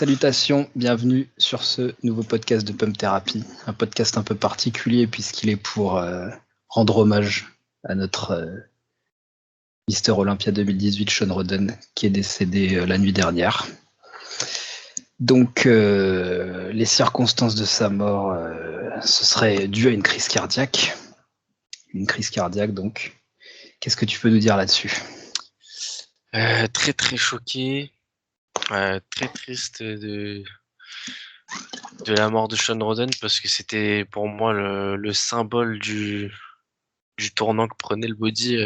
Salutations, bienvenue sur ce nouveau podcast de Pump Therapy, un podcast un peu particulier puisqu'il est pour rendre hommage à notre Mister Olympia 2018, Shawn Rhoden, qui est décédé la nuit dernière. Donc, les circonstances de sa mort, ce serait dû à une crise cardiaque. Une crise cardiaque, donc. Qu'est-ce que tu peux nous dire là-dessus ? Très très choqué, très triste de la mort de Shawn Rhoden parce que c'était pour moi le symbole du tournant que prenait le body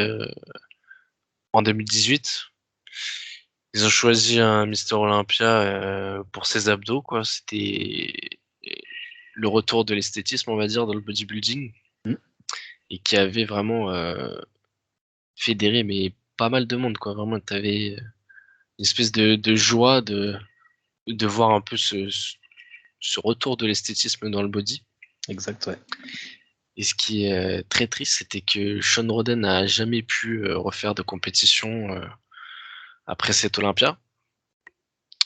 en 2018. Ils ont choisi un Mister Olympia pour ses abdos, quoi. C'était le retour de l'esthétisme, on va dire, dans le bodybuilding, et qui avait vraiment fédéré mais pas mal de monde, quoi. Vraiment, t'avais une espèce de joie de voir un peu ce retour de l'esthétisme dans le body. Exact, ouais. Et ce qui est très triste, c'était que Shawn Rhoden n'a jamais pu refaire de compétition après cet Olympia.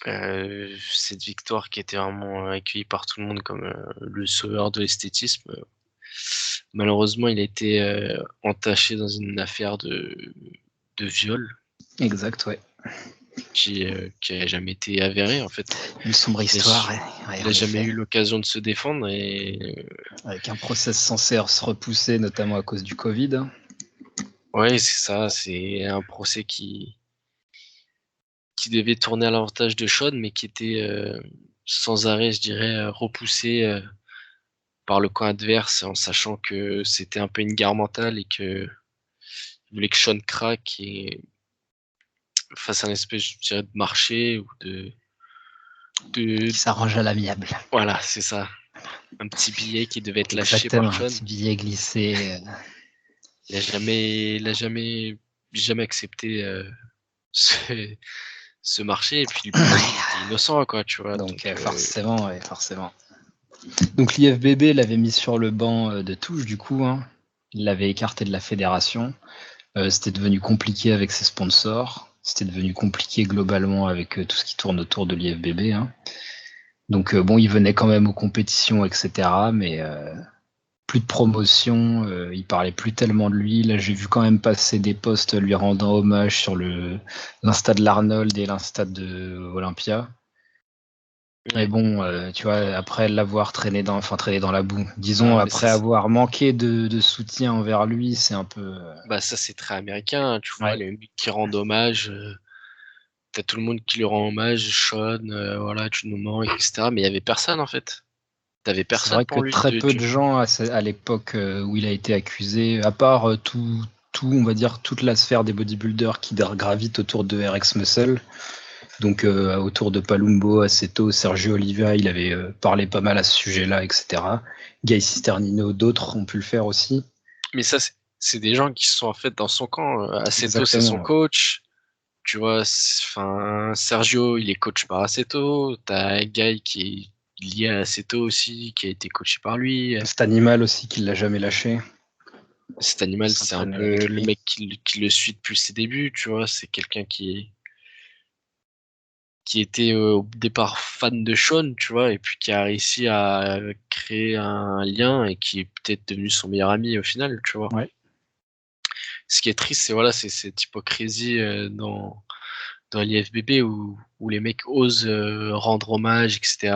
Cette victoire qui était vraiment accueillie par tout le monde comme le sauveur de l'esthétisme. Malheureusement, il a été entaché dans une affaire de viol. Exact, ouais. Qui a jamais été avérée, en fait. Une sombre histoire, il n'a jamais eu l'occasion de se défendre. Avec un process censé se repousser, notamment à cause du Covid. Ouais, c'est ça. C'est un procès qui devait tourner à l'avantage de Shawn, mais qui était sans arrêt, je dirais, repoussé par le camp adverse, en sachant que c'était un peu une guerre mentale et que il voulait que Shawn craque et fasse un espèce, je dirais, de marché ou de qui s'arrange à l'amiable. Voilà, c'est ça. Un petit billet qui devait être lâché Exactement, par Shawn. un petit billet glissé. Il a jamais accepté ce marché, et puis lui, il était innocent, quoi, tu vois. Donc forcément. Donc l'IFBB l'avait mis sur le banc de touche, du coup. Il l'avait écarté de la fédération. C'était devenu compliqué avec ses sponsors. C'était devenu compliqué globalement avec tout ce qui tourne autour de l'IFBB. Donc il venait quand même aux compétitions, etc. Mais plus de promotion, il parlait plus tellement de lui. Là, j'ai vu quand même passer des posts lui rendant hommage sur l'Insta de l'Arnold et l'Insta de Olympia. Mais bon, tu vois, après l'avoir traîné dans la boue, disons, après avoir manqué de soutien envers lui, c'est un peu... Bah ça, c'est très américain, tu vois, les mecs qui rendent hommage, t'as tout le monde qui lui rend hommage, Shawn, voilà, tu nous mens, etc. Mais il y avait personne, en fait. T'avais personne pour lui. C'est vrai que très peu de gens à l'époque où il a été accusé, à part tout, on va dire, toute la sphère des bodybuilders qui gravitent autour de RX Muscle. Donc autour de Palumbo, Aceto, Sergio Oliva, il avait parlé pas mal à ce sujet-là, etc. Guy Cisternino, d'autres ont pu le faire aussi. Mais ça, c'est des gens qui sont en fait dans son camp. Aceto, c'est son coach. Tu vois, Sergio, il est coach par Aceto. T'as Guy qui est lié à Aceto aussi, qui a été coaché par lui. Cet animal aussi qui l'a jamais lâché. Cet animal, c'est un peu le mec qui le suit depuis ses débuts, tu vois. C'est quelqu'un qui était au départ fan de Shawn, tu vois, et puis qui a réussi à créer un lien et qui est peut-être devenu son meilleur ami au final, tu vois. Ouais. Ce qui est triste, c'est cette hypocrisie dans l'IFBB où les mecs osent rendre hommage, etc.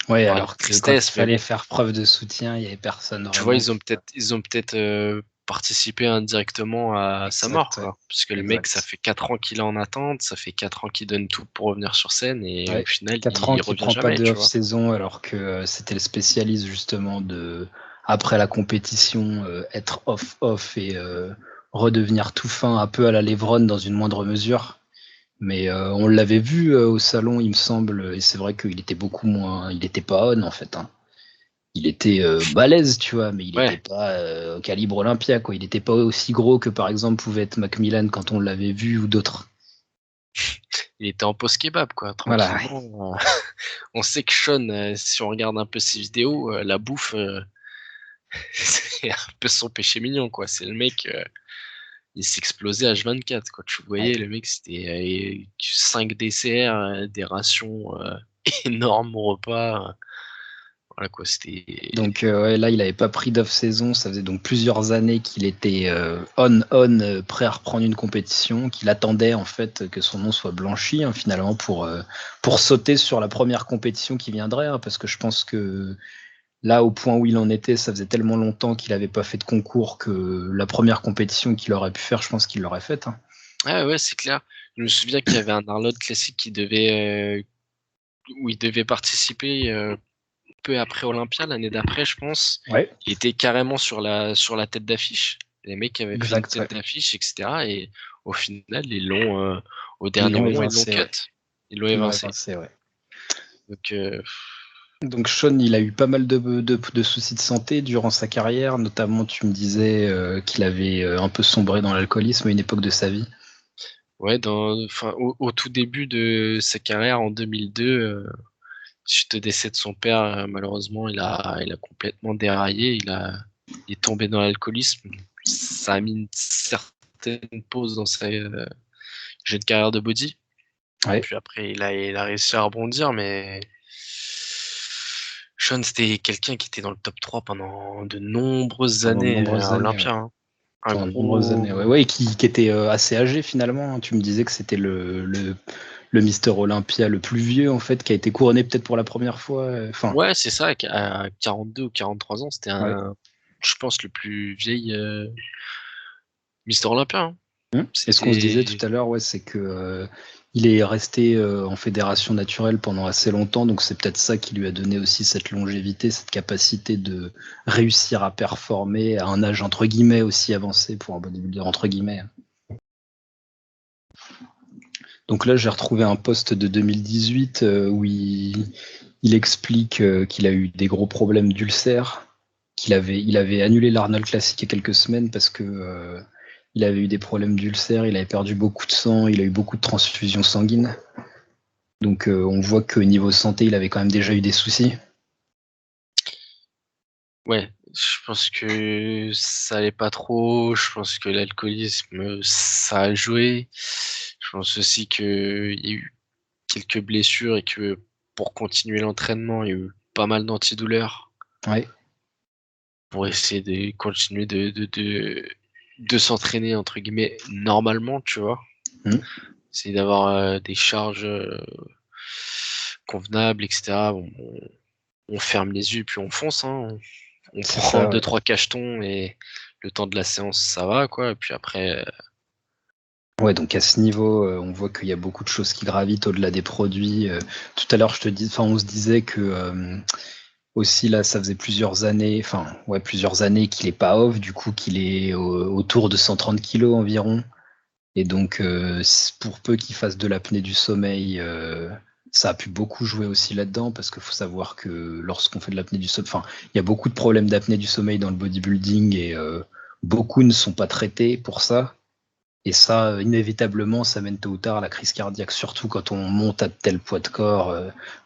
Ouais, alors que quand il fallait faire preuve de soutien, il n'y avait personne. Tu vois, ils ont peut-être participé indirectement à sa mort, quoi. Parce que le mec, ça fait 4 ans qu'il est en attente, ça fait 4 ans qu'il donne tout pour revenir sur scène, et au final, 4 ans il qu'il revient prend jamais, pas de off-saison, alors que c'était le spécialiste justement de, après la compétition, être off et redevenir tout fin, un peu à la Levron dans une moindre mesure. Mais on l'avait vu au salon, il me semble, et c'est vrai qu'il était beaucoup moins, il était pas on en fait. Il était balèze, tu vois, mais il n'était pas au calibre Olympia, quoi. Il n'était pas aussi gros que par exemple pouvait être Macmillan quand on l'avait vu ou d'autres. Il était en post kebab, quoi, tranquillement. Voilà. On sait que Shawn, si on regarde un peu ses vidéos, la bouffe, c'est un peu son péché mignon, quoi. C'est le mec, il s'explosait H24, quoi. Tu voyais, le mec, c'était 5 DCR, des rations énormes au repas. Voilà, quoi, c'était... Donc là, il n'avait pas pris d'off-saison. Ça faisait donc plusieurs années qu'il était on, prêt à reprendre une compétition, qu'il attendait en fait que son nom soit blanchi finalement pour sauter sur la première compétition qui viendrait. Parce que je pense que là, au point où il en était, ça faisait tellement longtemps qu'il n'avait pas fait de concours que la première compétition qu'il aurait pu faire, je pense qu'il l'aurait faite. Ah ouais, c'est clair. Je me souviens qu'il y avait un Arnold classique où il devait participer peu après Olympia, l'année d'après, je pense. Ouais. Il était carrément sur la tête d'affiche. Les mecs avaient fait une tête d'affiche, etc. Et au final, au dernier moment, ils l'ont cut. Ouais. Ils l'ont évincé. Ouais. Donc Sean, il a eu pas mal de soucis de santé durant sa carrière, notamment tu me disais qu'il avait un peu sombré dans l'alcoolisme à une époque de sa vie. Ouais, au tout début de sa carrière en 2002, suite au décès de son père, malheureusement, il a complètement déraillé, il est tombé dans l'alcoolisme. Ça a mis une certaine pause dans sa jeune carrière de body. Ouais. Puis après, il a réussi à rebondir, mais Sean, c'était quelqu'un qui était dans le top 3 pendant de nombreuses années à Olympia. Ouais. Pendant de nombreuses années, ouais, et qui était assez âgé finalement. Tu me disais que c'était le Mister Olympia le plus vieux en fait, qui a été couronné peut-être pour la première fois. Ouais, c'est ça, à 42 ou 43 ans, c'était je pense, le plus vieil Mister Olympia. Et ce qu'on se disait tout à l'heure, c'est que il est resté en fédération naturelle pendant assez longtemps, donc c'est peut-être ça qui lui a donné aussi cette longévité, cette capacité de réussir à performer à un âge entre guillemets aussi avancé pour un bodybuilder entre guillemets. Donc là, j'ai retrouvé un post de 2018 où il explique qu'il a eu des gros problèmes d'ulcères, il avait annulé l'Arnold Classic il y a quelques semaines parce que il avait eu des problèmes d'ulcères, il avait perdu beaucoup de sang, il a eu beaucoup de transfusions sanguines. Donc on voit qu'au niveau santé, il avait quand même déjà eu des soucis. Ouais, je pense que ça allait pas trop. Je pense que l'alcoolisme, ça a joué. Je pense aussi qu'il y a eu quelques blessures et que pour continuer l'entraînement, il y a eu pas mal d'antidouleurs. Ouais. Pour essayer de continuer de s'entraîner, entre guillemets, normalement, tu vois. Essayer d'avoir des charges convenables, etc. On ferme les yeux puis on fonce. On prend 2-3 cachetons et le temps de la séance, ça va, quoi. Et puis après... Ouais, donc à ce niveau, on voit qu'il y a beaucoup de choses qui gravitent au-delà des produits. Tout à l'heure, on se disait que aussi là, ça faisait plusieurs années qu'il est pas off, du coup qu'il est autour de 130 kilos environ. Et donc, pour peu qu'il fasse de l'apnée du sommeil, ça a pu beaucoup jouer aussi là-dedans, parce qu'il faut savoir que lorsqu'on fait de l'apnée du sommeil, il y a beaucoup de problèmes d'apnée du sommeil dans le bodybuilding et beaucoup ne sont pas traités pour ça. Et ça, inévitablement, ça mène tôt ou tard à la crise cardiaque, surtout quand on monte à tel poids de corps,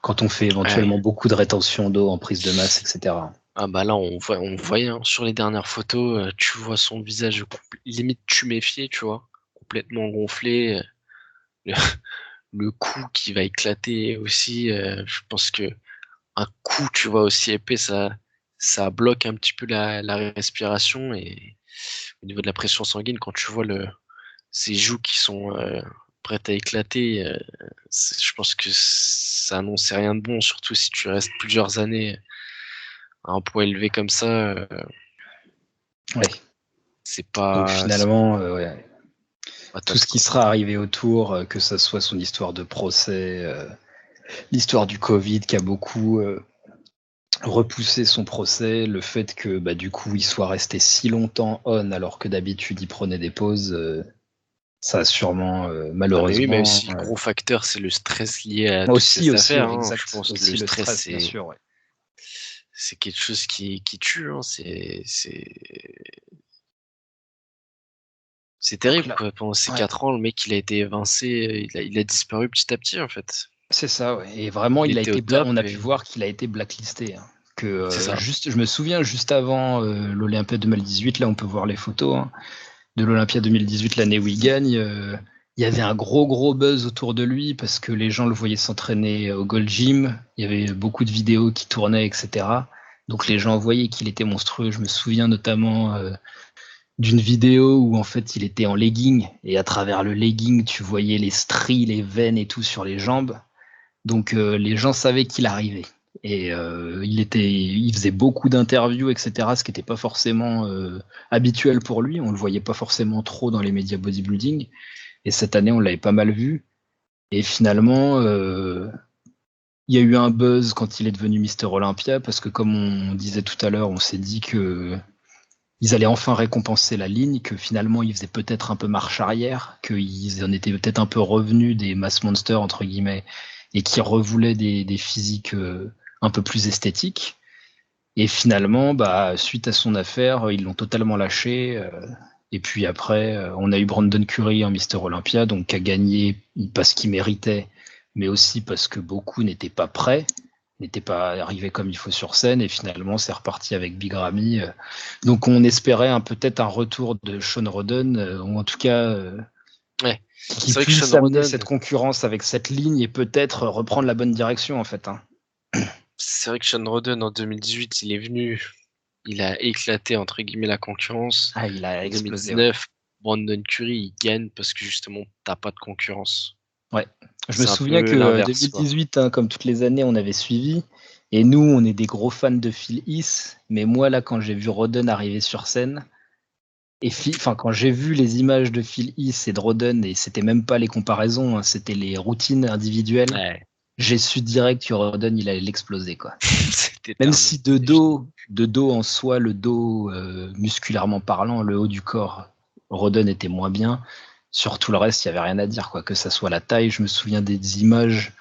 quand on fait éventuellement beaucoup de rétention d'eau en prise de masse, etc. Ah bah là, on voyait sur les dernières photos, tu vois son visage limite tuméfié, tu vois, complètement gonflé, le cou qui va éclater aussi. Je pense que un cou, tu vois, aussi épais, ça bloque un petit peu la respiration, et au niveau de la pression sanguine, quand tu vois ses joues qui sont prêtes à éclater, je pense que ça annonçait rien de bon, surtout si tu restes plusieurs années à un poids élevé comme ça. C'est pas. Donc finalement, tout ce qui sera arrivé autour, que ça soit son histoire de procès, l'histoire du Covid qui a beaucoup repoussé son procès, le fait que du coup il soit resté si longtemps on alors que d'habitude il prenait des pauses, ça a sûrement malheureusement. Ah oui, même si le gros facteur c'est le stress lié à aussi, toutes ces affaires. Exact, je pense aussi que le stress, bien sûr, c'est quelque chose qui tue. C'est terrible, quoi. Pendant ces 4 ans, le mec il a été évincé, il a disparu petit à petit en fait. C'est ça, et vraiment on a pu voir qu'il a été blacklisté. Je me souviens juste avant l'Olympia 2018, là on peut voir les photos. de l'Olympia 2018, l'année où il gagne, il y avait un gros buzz autour de lui parce que les gens le voyaient s'entraîner au Gold Gym. Il y avait beaucoup de vidéos qui tournaient, etc. Donc les gens voyaient qu'il était monstrueux. Je me souviens notamment d'une vidéo où en fait il était en legging et à travers le legging tu voyais les stries, les veines et tout sur les jambes. Donc les gens savaient qu'il arrivait. Et il faisait beaucoup d'interviews, etc. Ce qui n'était pas forcément habituel pour lui. On le voyait pas forcément trop dans les médias bodybuilding. Et cette année, on l'avait pas mal vu. Et finalement, il y a eu un buzz quand il est devenu Mister Olympia, parce que comme on disait tout à l'heure, on s'est dit que ils allaient enfin récompenser la ligne, que finalement ils faisaient peut-être un peu marche arrière, qu'ils en étaient peut-être un peu revenus des mass monsters entre guillemets, et qui revoulaient des physiques un peu plus esthétiques. Et finalement, suite à son affaire, ils l'ont totalement lâché. Et puis après, on a eu Brandon Curry en Mister Olympia, donc qui a gagné parce qu'il méritait, mais aussi parce que beaucoup n'étaient pas prêts, n'étaient pas arrivés comme il faut sur scène. Et finalement, c'est reparti avec Big Ramy. Donc on espérait peut-être un retour de Sean Roden, ou en tout cas Ouais. qui C'est vrai que puisse Sean amener Roden, cette concurrence avec cette ligne et peut-être reprendre la bonne direction en fait. c'est vrai que Sean Roden en 2018, il est venu, il a éclaté entre guillemets la concurrence. Ah, il a En explosé. Ouais. 2019, Brandon Curry, il gagne parce que justement, t'as pas de concurrence. Ouais. Je me C'est un souviens peu que l'inverse, quoi. 2018, comme toutes les années, on avait suivi. Et nous, on est des gros fans de Phil Heath. Mais moi, là, quand j'ai vu Roden arriver sur scène, et quand j'ai vu les images de Phil Heath et de Roden, et c'était même pas les comparaisons, c'était les routines individuelles, Ouais, j'ai su direct que Roden, il allait l'exploser, quoi. c'était Même terminé. si de dos en soi, le dos, musculairement parlant, le haut du corps, Roden était moins bien. Sur tout le reste, il n'y avait rien à dire, quoi. Que ça soit la taille, je me souviens des images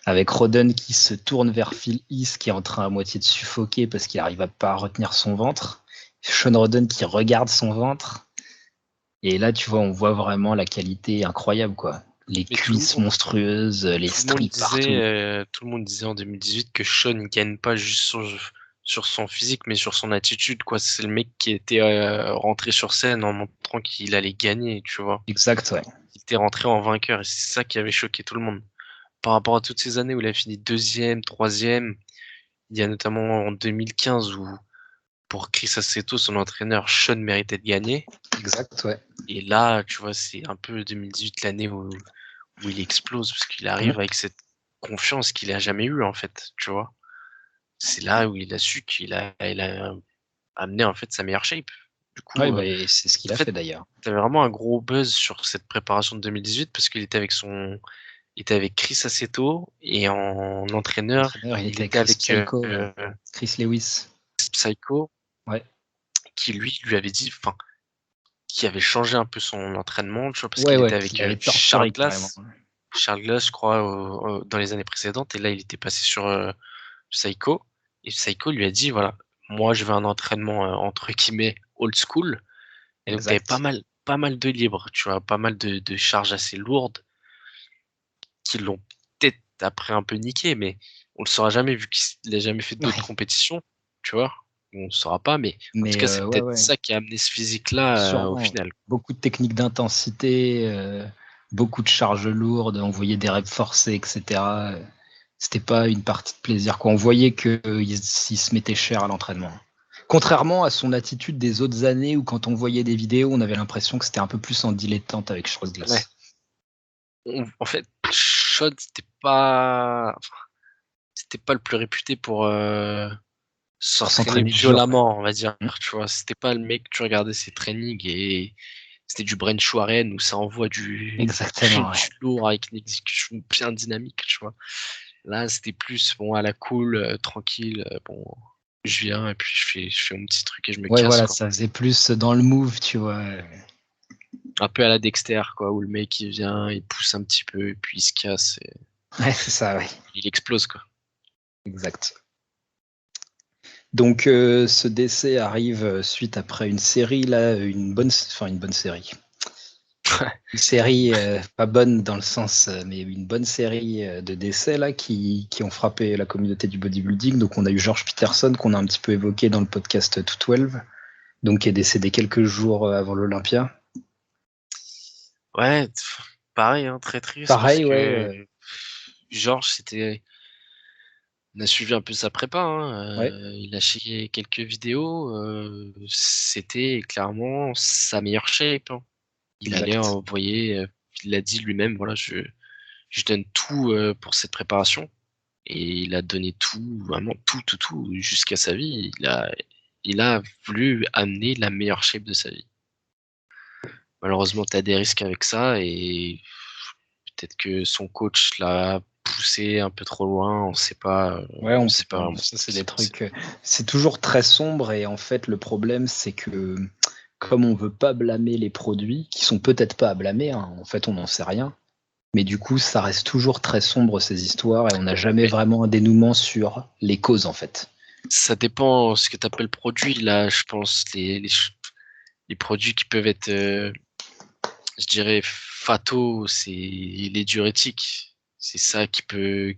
avec Roden qui se tourne vers Phil Heath, qui est en train à moitié de suffoquer parce qu'il n'arrive pas à retenir son ventre. Sean Roden qui regarde son ventre. Et là, tu vois, on voit vraiment la qualité incroyable, quoi. Les Mais cuisses monstrueuses, les stries partout. tout le monde disait en 2018 que Sean ne gagne pas juste sur son physique, mais sur son attitude, quoi. C'est le mec qui était rentré sur scène en montrant qu'il allait gagner, tu vois. Exact, ouais. Il était rentré en vainqueur et c'est ça qui avait choqué tout le monde. Par rapport à toutes ces années où il a fini deuxième, troisième, il y a notamment en 2015 où pour Chris Aceto, son entraîneur, Sean méritait de gagner. Exact, ouais. Et là, tu vois, c'est un peu 2018 l'année où il explose parce qu'il arrive avec cette confiance qu'il a jamais eue en fait, tu vois. C'est là où il a su il a amené en fait sa meilleure shape. Du coup, Ouais, c'est ce qu'il en a fait, fait d'ailleurs. t'avais vraiment un gros buzz sur cette préparation de 2018 parce qu'il était avec il était avec Chris Aceto et en entraîneur, L'entraîneur, il il était avec était Chris avec Psycho, Chris Lewis. Psycho, Ouais. qui lui avait dit, enfin, qui avait changé un peu son entraînement, tu vois, parce Ouais, qu'il ouais, était qu'il avec avait Charles torturé carrément. Glass. Charles Glass, je crois, dans les années précédentes, et là, il était passé sur Psycho, et Psycho lui a dit, voilà, moi, je veux un entraînement, entre guillemets, old school, et donc, t'avais Exact. pas mal de libre, tu vois, pas mal de charges assez lourdes, qui l'ont peut-être après un peu niqué, mais on le saura jamais, vu qu'il a jamais fait d'autres Ouais. compétitions, tu vois, on ne saura pas, mais en tout Mais cas, c'est ouais, peut-être ouais. ça qui a amené ce physique-là, au Sûrement. final. Beaucoup de techniques d'intensité, beaucoup de charges lourdes, on voyait des reps forcés, etc. C'était pas une partie de plaisir, quoi. On voyait qu'il se mettait cher à l'entraînement. Contrairement à son attitude des autres années où quand on voyait des vidéos, on avait l'impression que c'était un peu plus en dilettante avec Charles Ouais. Glass. En fait, Sean, c'était pas le plus réputé pour Pour s'entraîner s'entraîner dur. violemment, on va dire. Mm. Tu vois, c'était pas le mec, tu regardais ses trainings et c'était du Brent Warren où ça envoie Exactement, ouais. du lourd avec une exécution bien dynamique, tu vois. Là, c'était plus bon à la cool, tranquille. Bon, je viens et puis je fais mon petit truc et je me Ouais, casse, voilà, quoi. ça faisait plus dans le move, tu vois. Un peu à la Dexter, quoi, où le mec il vient, il pousse un petit peu et puis il se casse et Ouais, c'est ça, ouais. il explose, quoi. Exact. Donc ce décès arrive suite après une série là, une bonne série. Une série pas bonne dans le sens, mais une bonne série de décès là qui ont frappé la communauté du bodybuilding. Donc on a eu George Peterson qu'on a un petit peu évoqué dans le podcast 212, donc qui est décédé quelques jours avant l'Olympia. Ouais, pareil, hein, très triste parce Pareil, ouais. que Georges, on a suivi un peu sa prépa, hein, Ouais, il a checké quelques vidéos, c'était clairement sa meilleure shape, hein. Il allait exact. envoyer, il l'a dit lui-même, voilà, je donne tout pour cette préparation. Et il a donné tout, vraiment tout, jusqu'à sa vie. Il a voulu amener la meilleure shape de sa vie. Malheureusement, tu as des risques avec ça et peut-être que son coach l'a poussé un peu trop loin. On sait pas. Ouais, On sait pas vraiment ça ce c'est qui des s'est passé. trucs. C'est toujours très sombre et en fait le problème c'est que comme on veut pas blâmer les produits, qui sont peut-être pas à blâmer, hein, en fait on n'en sait rien, mais du coup ça reste toujours très sombre ces histoires et on n'a jamais Mais vraiment un dénouement sur les causes en fait. ça dépend ce que tu appelles produit. Là, je pense les produits qui peuvent être, je dirais, fataux, c'est les diurétiques. C'est ça qui peut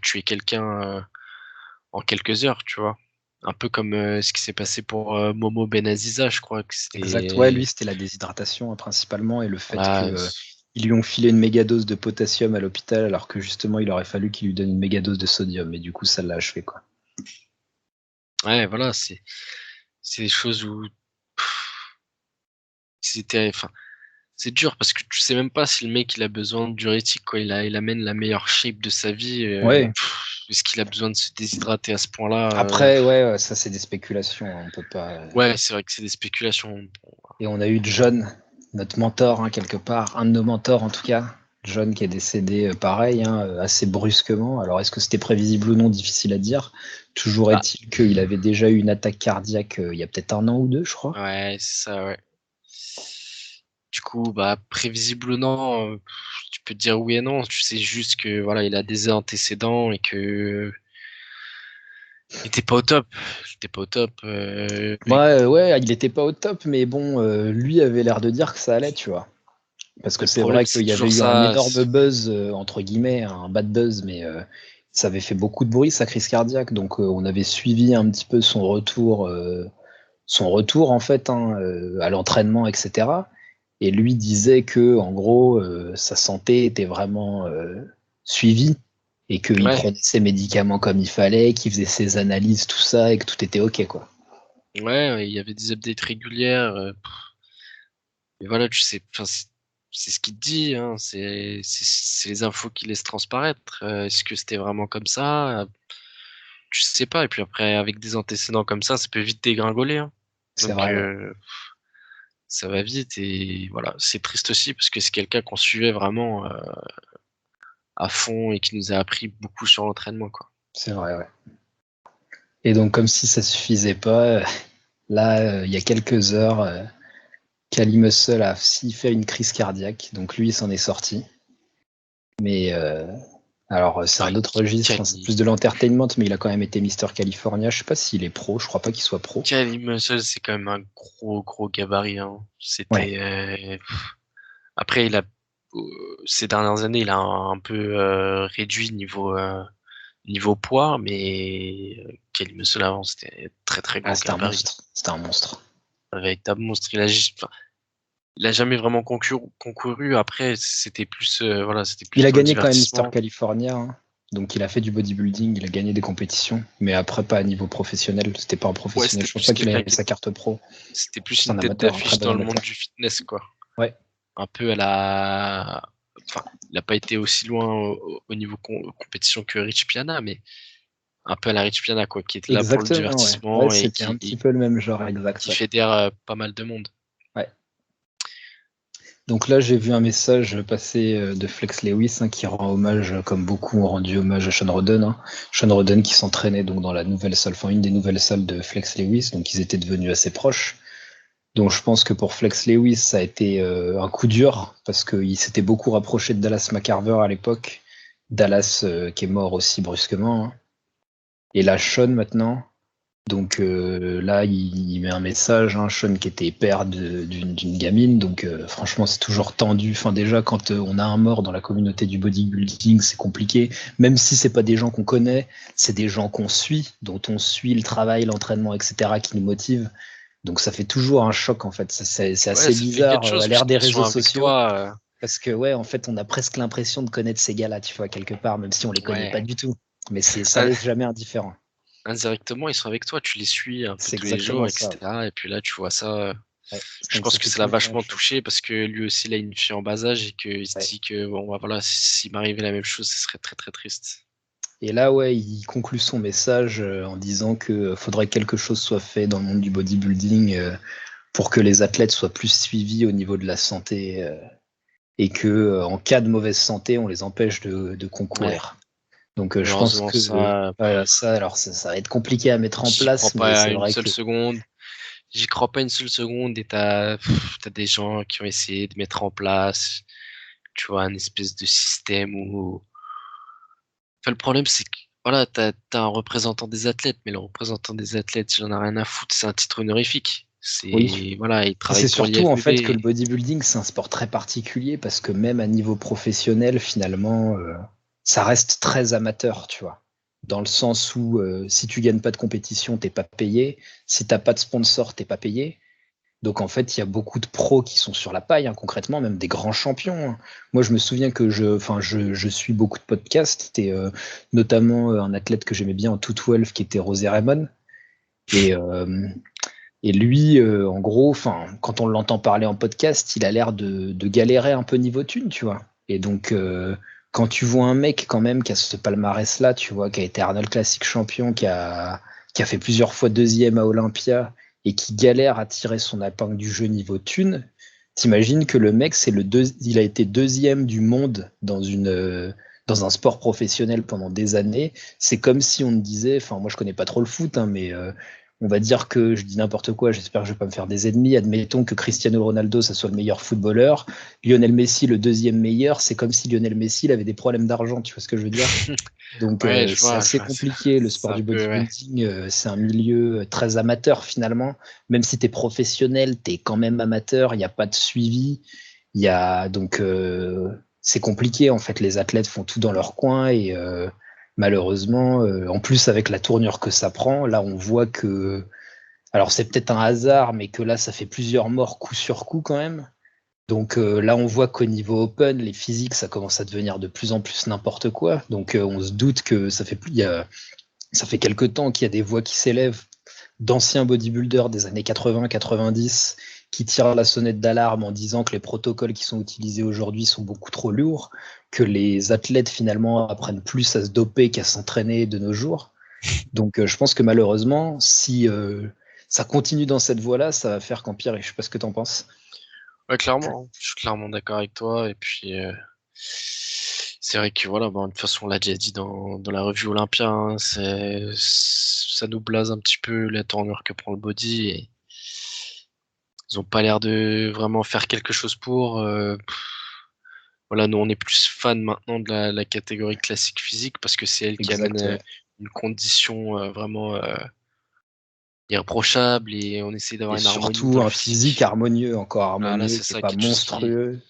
tuer quelqu'un en quelques heures, tu vois. Un peu comme ce qui s'est passé pour Momo Benaziza, je crois que Exact. Ouais, c'était. lui c'était la déshydratation hein, principalement et le fait que Voilà. ils lui ont filé une méga dose de potassium à l'hôpital alors que justement il aurait fallu qu'il lui donne une méga dose de sodium et du coup ça l'a achevé quoi. Ouais, voilà, c'est des choses où c'était. Enfin, c'est dur parce que tu sais même pas si le mec il a besoin de diurétique, quoi. Il amène la meilleure shape de sa vie. Ouais. Est-ce qu'il a besoin de se déshydrater à ce point-là? Après ouais, ça c'est des spéculations, hein, on peut pas. Ouais, c'est vrai que c'est des spéculations. Et on a eu John, notre mentor, hein, quelque part, un de nos mentors en tout cas. John qui est décédé pareil, hein, assez brusquement. Alors est-ce que c'était prévisible ou non, difficile à dire. Toujours Bah, est-il qu'il avait déjà eu une attaque cardiaque il y a peut-être un an ou deux, je crois. ouais, c'est ça, ouais. Du coup, bah, prévisible ou non, tu peux te dire oui et non. Tu sais juste que voilà, il a des antécédents et que il était pas au top. Il était pas au top. Ouais, il était pas au top, mais bon, lui avait l'air de dire que ça allait, tu vois. Parce que Le c'est problème, vrai qu'il c'est y avait toujours eu un ça. énorme buzz, entre guillemets, un bad buzz, mais ça avait fait beaucoup de bruit, sa crise cardiaque. Donc on avait suivi un petit peu son retour en fait hein, à l'entraînement, etc. Et lui disait que en gros sa santé était vraiment suivie et qu'il Ouais, prenait ses médicaments comme il fallait, qu'il faisait ses analyses, tout ça, et que tout était ok quoi. ouais, il y avait des updates régulières. Et voilà, tu sais, enfin, c'est ce qu'il te dit. Hein, c'est les infos qu'il laisse transparaître. Est-ce que c'était vraiment comme ça? Tu sais pas. Et puis après, avec des antécédents comme ça peut vite dégringoler. Hein. C'est Donc vrai, ouais. ça va vite et voilà, c'est triste aussi parce que c'est quelqu'un qu'on suivait vraiment à fond et qui nous a appris beaucoup sur l'entraînement, quoi. C'est vrai, ouais. Et donc comme si ça suffisait pas, là il y a quelques heures, Cali Muscle a aussi fait une crise cardiaque, donc lui il s'en est sorti. Mais alors c'est Ah, un autre registre, hein, c'est Kali, plus de l'entertainment, mais il a quand même été Mister California. Je sais pas s'il est pro, je crois pas qu'il soit pro. Kali Muscle, c'est quand même un gros gabarit. Hein. Ouais, C'était après ces dernières années, il a un peu réduit niveau poids, mais Kali Muscle avant, c'était très ah, gros c'était un gabarit. monstre, c'était un monstre. Avec ta monstre, enfin, il a jamais vraiment concouru. Après, c'était plus voilà, c'était Il plus a pour le gagné quand même Mister divertissement. California, hein. Donc il a fait du bodybuilding, il a gagné des compétitions, mais après pas à niveau professionnel, c'était pas un Ouais, professionnel. c'était Je pense plus pas qu'il quelqu'un ait qui sa carte pro. c'était plus C'est une un tête amateur, un très d'affiche bon dans le monde amateur. du fitness, quoi. Ouais, Un peu enfin, il n'a pas été aussi loin au niveau compétition que Rich Piana, mais un peu à la Rich Piana, quoi, qui est là pour le exactement, ouais. Ouais, divertissement c'était un petit peu le même genre, exact, qui ouais. fédère pas mal de monde. Ouais. Donc là, j'ai vu un message passer de Flex Lewis hein, qui rend hommage, comme beaucoup ont rendu hommage à Sean Roden. Hein. Sean Roden qui s'entraînait donc dans la nouvelle salle, enfin une des nouvelles salles de Flex Lewis, donc ils étaient devenus assez proches. Donc je pense que pour Flex Lewis, ça a été un coup dur parce qu'il s'était beaucoup rapproché de Dallas McCarver à l'époque. Dallas qui est mort aussi brusquement. Hein. Et là, Sean maintenant. Donc là, il met un message, hein, Sean qui était père d'une gamine. Donc franchement, c'est toujours tendu. Enfin déjà, quand on a un mort dans la communauté du bodybuilding, c'est compliqué. Même si c'est pas des gens qu'on connaît, c'est des gens qu'on suit, dont on suit le travail, l'entraînement, etc., qui nous motivent. Donc ça fait toujours un choc en fait. C'est Ouais, assez ça fait bizarre quelque chose à parce l'ère des qu'ils sont réseaux avec sociaux. toi. Parce que ouais, en fait, on a presque l'impression de connaître ces gars-là, tu vois, quelque part, même si on les connaît pas Ouais. du tout. Mais ça In- laisse jamais indifférent. Indirectement, ils sont avec toi, tu les suis un peu C'est tous les jours, exactement ça. etc. Et puis là, tu vois ça. Ouais. Je Donc pense ça que fait ça l'a toujours un vachement choc. touché parce que lui aussi, il a une fille en bas âge et qu'il se Ouais. dit que bon, bah, voilà, s'il m'arrivait la même chose, ce serait très très triste. Et là, ouais, il conclut son message en disant que faudrait que quelque chose soit fait dans le monde du bodybuilding pour que les athlètes soient plus suivis au niveau de la santé et que en cas de mauvaise santé, on les empêche de Ouais, concourir. Donc je pense malheureusement, que ça, voilà, ça, alors ça va être compliqué à mettre en j'y crois place, mais pas c'est une vrai seule que seconde. J'y crois pas une seule seconde et t'as des gens qui ont essayé de mettre en place, tu vois, un espèce de système où. Enfin, le problème, c'est que, voilà, t'as un représentant des athlètes, mais le représentant des athlètes, j'en ai rien à foutre, c'est un titre honorifique. oui. C'est, voilà, il Puis travaille c'est pour surtout en fait que le l'IFBB. bodybuilding, c'est un sport très particulier parce que même à niveau professionnel, finalement, ça reste très amateur, tu vois. Dans le sens où si tu gagnes pas de compétition, t'es pas payé. Si t'as pas de sponsor, t'es pas payé. Donc en fait, il y a beaucoup de pros qui sont sur la paille, hein, concrètement, même des grands champions, hein. Moi, je me souviens que je suis beaucoup de podcasts et notamment un athlète que j'aimais bien en 212 qui était Rosé Raymond. Et, et lui, en gros, quand on l'entend parler en podcast, il a l'air de galérer un peu niveau thune, tu vois. Et donc, quand tu vois un mec quand même qui a ce palmarès-là, tu vois, qui a été Arnold Classic champion, qui a fait plusieurs fois deuxième à Olympia et qui galère à tirer son épingle du jeu niveau thune, t'imagines que le mec, il a été deuxième du monde dans un sport professionnel pendant des années. C'est comme si on te disait, enfin, moi je connais pas trop le foot, hein, mais on va dire que je dis n'importe quoi, j'espère que je vais pas me faire des ennemis. Admettons que Cristiano Ronaldo, ça soit le meilleur footballeur. Lionel Messi, le deuxième meilleur. C'est comme si Lionel Messi il avait des problèmes d'argent, tu vois ce que je veux dire? Donc Ouais, c'est je assez vois, compliqué le c'est sport un du peu, ouais. bodybuilding. C'est un milieu très amateur finalement. Même si tu es professionnel, tu es quand même amateur. Il n'y a pas de suivi. Il y a donc c'est compliqué en fait. Les athlètes font tout dans leur coin et malheureusement, en plus avec la tournure que ça prend, là on voit que alors c'est peut-être un hasard, mais que là ça fait plusieurs morts coup sur coup quand même. Donc là, on voit qu'au niveau open, les physiques, ça commence à devenir de plus en plus n'importe quoi. Donc on se doute que ça fait quelque temps qu'il y a des voix qui s'élèvent d'anciens bodybuilders des années 80-90 qui tirent la sonnette d'alarme en disant que les protocoles qui sont utilisés aujourd'hui sont beaucoup trop lourds, que les athlètes finalement apprennent plus à se doper qu'à s'entraîner de nos jours. Donc je pense que malheureusement, si ça continue dans cette voie-là, ça va faire qu'empirer. Je sais pas ce que tu en penses. Ouais, clairement, je suis clairement d'accord avec toi. Et puis, c'est vrai que voilà, bah, de toute façon, on l'a déjà dit dans la revue Olympia, hein, ça nous blase un petit peu la tournure que prend le body. Et ils ont pas l'air de vraiment faire quelque chose pour. Voilà, nous, on est plus fan maintenant de la catégorie classique physique parce que c'est elle qui amène Exact, ouais. une condition vraiment irréprochable et on essaie Et d'avoir une harmonie dans surtout le un physique physique. harmonieux, encore Voilà, harmonieux, c'est qui est ça, pas monstrueux.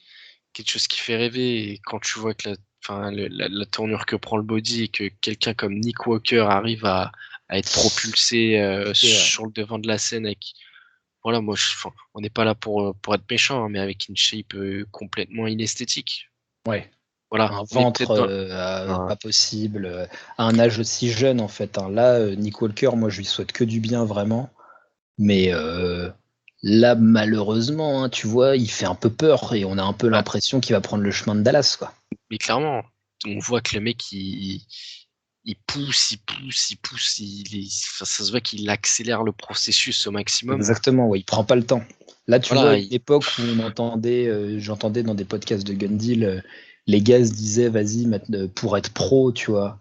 quelque chose qui fait rêver. Et quand tu vois que enfin, la tournure que prend le body et que quelqu'un comme Nick Walker arrive à être propulsé C'est vrai. sur le devant de la scène avec, voilà, moi, enfin, on n'est pas là pour être méchant, hein, mais avec une shape complètement inesthétique. Ouais. Voilà, Un on est ventre peut-être dans. pas un- possible, à un âge aussi jeune en fait, hein. Là, Nick Walker, moi je lui souhaite que du bien vraiment. Mais là, malheureusement, hein, tu vois, il fait un peu peur et on a un peu bah, l'impression qu'il va prendre le chemin de Dallas, quoi. mais clairement, on voit que le mec, il pousse, enfin, ça se voit qu'il accélère le processus au maximum. Exactement, ouais, il prend pas le temps. Là, tu vois, à Voilà, une époque où j'entendais dans des podcasts de Gun Deal, les gars se disaient, vas-y, maintenant, pour être pro, tu vois,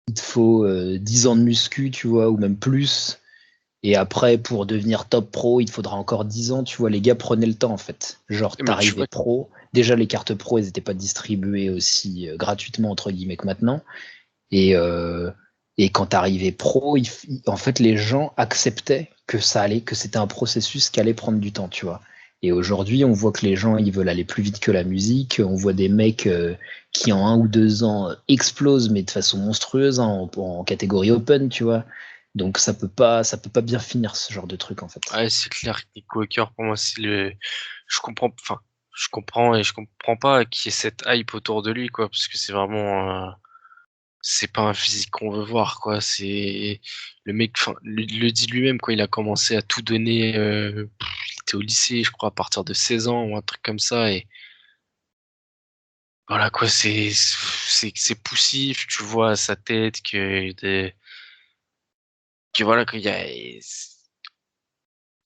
il te faut 10 ans de muscu, tu vois, ou même plus. Et après, pour devenir top pro, il te faudra encore 10 ans, tu vois. Les gars prenaient le temps, en fait. Genre, mais tu t'arrivais vois, pro. Déjà, les cartes pro, elles n'étaient pas distribuées aussi gratuitement, entre guillemets, que maintenant. Et, euh, et quand t'arrivais pro, en fait, les gens acceptaient que que c'était un processus qui allait prendre du temps, tu vois. Et aujourd'hui, on voit que les gens, ils veulent aller plus vite que la musique. On voit des mecs qui, en 1 ou 2 ans, explosent, mais de façon monstrueuse, hein, en catégorie open, tu vois. Donc ça peut pas bien finir ce genre de truc en fait. Ouais, c'est clair que Nick Walker, pour moi, je comprends et je comprends pas qu'il y ait cette hype autour de lui, quoi, parce que c'est vraiment, c'est pas un physique qu'on veut voir, quoi. C'est le mec, enfin, le dit lui-même, quoi. Il a commencé à tout donner. Il était au lycée, je crois, à partir de 16 ans ou un truc comme ça, et voilà, quoi. C'est poussif. Tu vois à sa tête que voilà, qu'il y a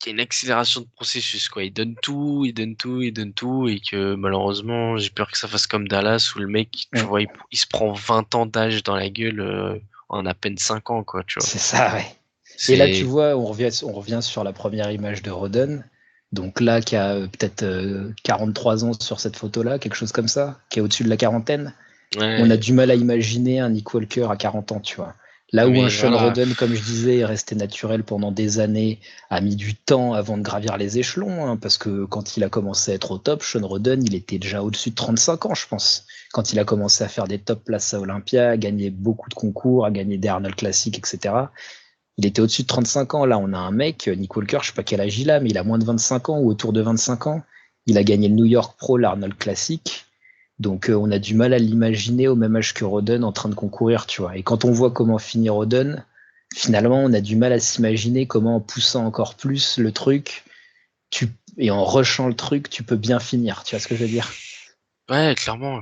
une accélération de processus, quoi. Il donne tout, il donne tout, il donne tout, et que malheureusement, j'ai peur que ça fasse comme Dallas où le mec, tu vois, il se prend 20 ans d'âge dans la gueule en à peine 5 ans, quoi, tu vois. C'est ça, ouais. Et là, tu vois, on revient sur la première image de Rodden. Donc là, qui a peut-être 43 ans sur cette photo-là, quelque chose comme ça, qui est au-dessus de la quarantaine. Ouais. On a du mal à imaginer un Nick Walker à 40 ans, tu vois. Là où un Sean Rodden, comme je disais, est resté naturel pendant des années, a mis du temps avant de gravir les échelons, hein, parce que quand il a commencé à être au top, Sean Rodden, il était déjà au-dessus de 35 ans, je pense. Quand il a commencé à faire des top places à Olympia, à gagner beaucoup de concours, à gagner des Arnold Classic, etc. Il était au-dessus de 35 ans. Là, on a un mec, Nick Walker, je sais pas quel âge il a, mais il a moins de 25 ans ou autour de 25 ans. Il a gagné le New York Pro, l'Arnold Classic. Donc on a du mal à l'imaginer au même âge que Rodden en train de concourir, tu vois. Et quand on voit comment finit Rodden, finalement, on a du mal à s'imaginer comment en poussant encore plus le truc, et en rushant le truc, tu peux bien finir. Tu vois ce que je veux dire? Ouais, clairement.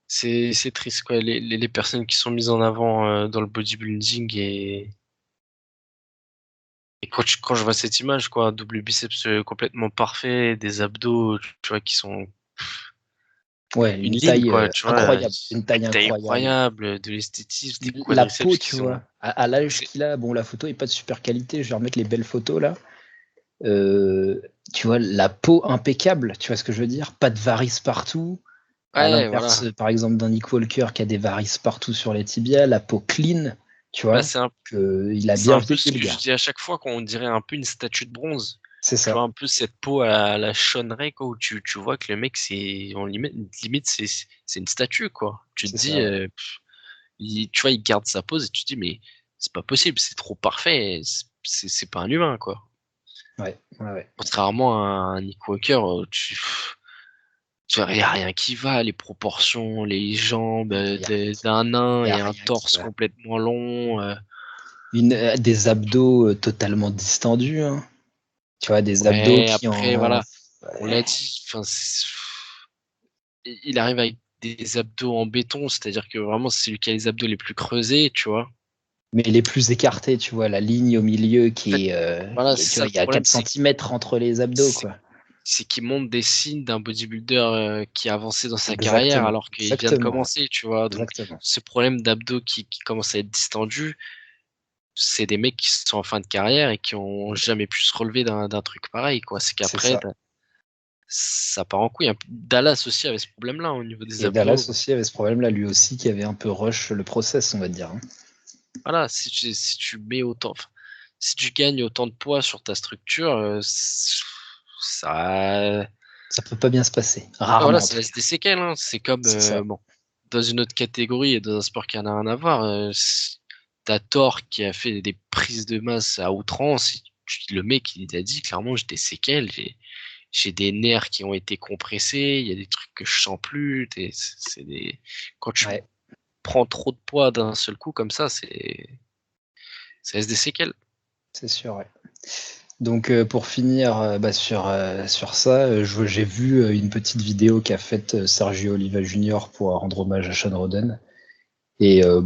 C'est triste, quoi. Les personnes qui sont mises en avant dans le bodybuilding et quand je vois cette image, quoi, double biceps complètement parfait, des abdos, tu vois, qui sont Ouais, une une ligne, taille quoi, tu vois, incroyable, une taille une taille incroyable. incroyable, de l'esthétisme, des La quadriceps peau, qui tu sont. vois, à l'âge qu'il a, bon, la photo est pas de super qualité, je vais remettre les belles photos là. Euh, Tu vois, la peau impeccable, tu vois ce que je veux dire? Pas de varices partout. À Ouais, voilà. l'inverse, par exemple, d'un Nick Walker qui a des varices partout sur les tibias, la peau clean, tu Bah, vois, il a c'est bien un peu vieilli ce le que je gars. dis à chaque fois, qu'on dirait un peu une statue de bronze. C'est Tu vois, ça, un peu cette peau à la Shawn Ray, quoi, où tu vois que le mec, limite c'est une statue, quoi. Tu te c'est dis, ça, ouais. tu vois, il garde sa pose et tu te dis, mais c'est pas possible, c'est trop parfait, c'est pas un humain, quoi. Ouais, ouais, ouais. Contrairement à un Nick Walker, tu vois, y a rien qui va, les proportions, les jambes Il y a, d'un nain y a et un rien qui torse va. complètement long. Des abdos totalement distendus, hein. Tu vois, des abdos Ouais, qui après, en... voilà, on l'a dit, enfin, il arrive avec des abdos en béton, c'est-à-dire que vraiment, c'est lui qui a les abdos les plus creusés, tu vois. Mais les plus écartés, tu vois, la ligne au milieu En fait, qui est... voilà, c'est tu ça vois, le il y a problème, 4 centimètres entre les abdos, c'est quoi. c'est qu'il montre des signes d'un bodybuilder qui a avancé dans sa carrière Exactement, alors qu'il vient de exactement, ouais. commencer, tu vois. Donc, Exactement. ce problème d'abdos qui commence à être distendu, c'est des mecs qui sont en fin de carrière et qui ont jamais pu se relever d'un truc pareil, quoi. C'est C'est qu'après, ça. ça part en couille. Dallas aussi avait ce problème-là au niveau des Et Dallas abdos. aussi avait ce problème-là, lui aussi, qui avait un peu rush le process, on va dire, hein. Voilà, si tu mets autant, enfin, si tu gagnes autant de poids sur ta structure, ça, Ça peut pas bien se passer. voilà, Rarement, en ça tout laisse cas. des séquelles, hein. C'est comme, C'est ça. bon, dans une autre catégorie et dans un sport qui n'a rien à voir, t'as Thor qui a fait des prises de masse à outrance. Le mec, il a dit clairement, j'ai des séquelles, j'ai des nerfs qui ont été compressés, il y a des trucs que je sens plus. Quand tu Ouais, prends trop de poids d'un seul coup comme ça laisse des séquelles. c'est sûr, ouais. Donc pour finir sur ça, j'ai vu une petite vidéo qu'a faite Sergio Oliva Junior pour rendre hommage à Sean Roden. Et dans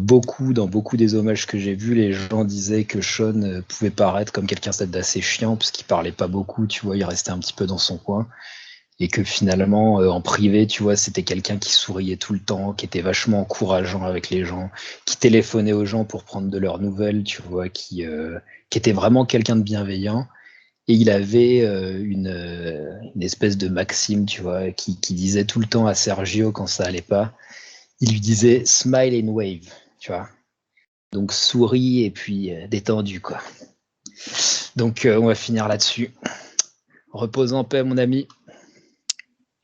beaucoup des hommages que j'ai vus, les gens disaient que Sean pouvait paraître comme quelqu'un d'assez chiant, parce qu'il parlait pas beaucoup, tu vois, il restait un petit peu dans son coin. Et que finalement, en privé, tu vois, c'était quelqu'un qui souriait tout le temps, qui était vachement encourageant avec les gens, qui téléphonait aux gens pour prendre de leurs nouvelles, tu vois, qui était vraiment quelqu'un de bienveillant. Et il avait une espèce de maxime, tu vois, qui disait tout le temps à Sergio quand ça allait pas. Il lui disait smile and wave, tu vois. Donc souris et puis détendu, quoi. Donc on va finir là-dessus. Repose en paix, mon ami.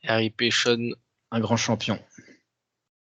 RIP Sean. Un grand champion.